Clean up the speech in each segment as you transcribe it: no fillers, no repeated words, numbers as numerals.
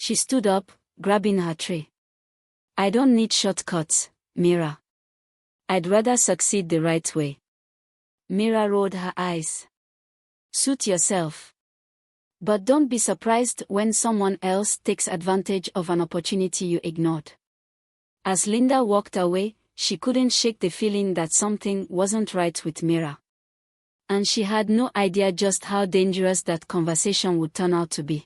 She stood up, grabbing her tray. I don't need shortcuts, Mira. I'd rather succeed the right way. Mira rolled her eyes. Suit yourself. But don't be surprised when someone else takes advantage of an opportunity you ignored. As Linda walked away, she couldn't shake the feeling that something wasn't right with Mira. And she had no idea just how dangerous that conversation would turn out to be.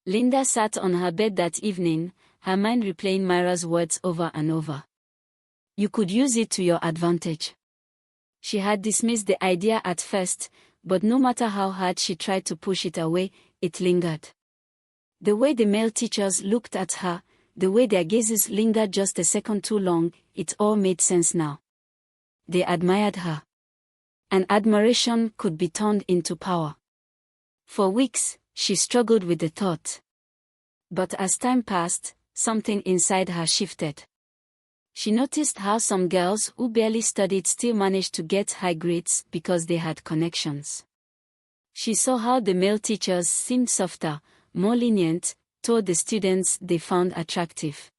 Linda sat on her bed that evening, her mind replaying Mira's words over and over. You could use it to your advantage. She had dismissed the idea at first, but no matter how hard she tried to push it away, it lingered. The way the male teachers looked at her, the way their gazes lingered just a second too long, it all made sense now. They admired her. And admiration could be turned into power. For weeks, she struggled with the thought. But as time passed, something inside her shifted. She noticed how some girls who barely studied still managed to get high grades because they had connections. She saw how the male teachers seemed softer, more lenient, toward the students they found attractive.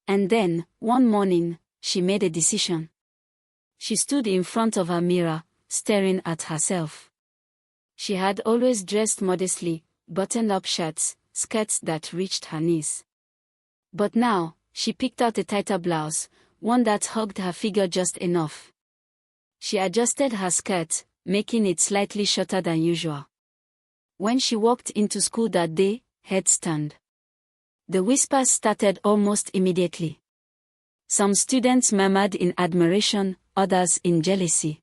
And then, one morning, she made a decision. She stood in front of her mirror, staring at herself. She had always dressed modestly, buttoned-up shirts, skirts that reached her knees. But now, she picked out a tighter blouse, one that hugged her figure just enough. She adjusted her skirt, making it slightly shorter than usual. When she walked into school that day, heads turned. The whispers started almost immediately. Some students murmured in admiration, others in jealousy.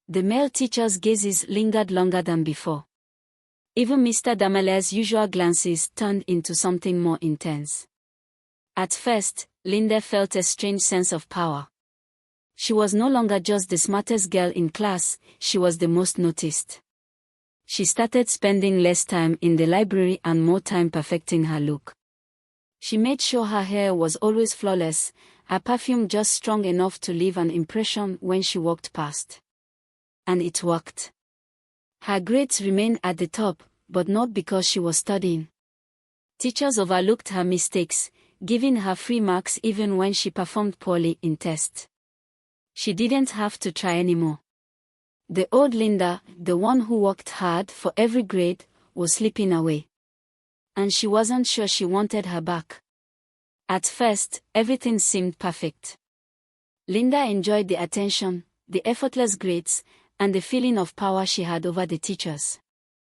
The male teachers' gazes lingered longer than before. Even Mr. Damale's usual glances turned into something more intense. At first, Linda felt a strange sense of power. She was no longer just the smartest girl in class, she was the most noticed. She started spending less time in the library and more time perfecting her look. She made sure her hair was always flawless, her perfume just strong enough to leave an impression when she walked past. And it worked. Her grades remained at the top, but not because she was studying. Teachers overlooked her mistakes, giving her free marks even when she performed poorly in tests. She didn't have to try anymore. The old Linda, the one who worked hard for every grade, was slipping away. And she wasn't sure she wanted her back. At first, everything seemed perfect. Linda enjoyed the attention, the effortless grades, and the feeling of power she had over the teachers.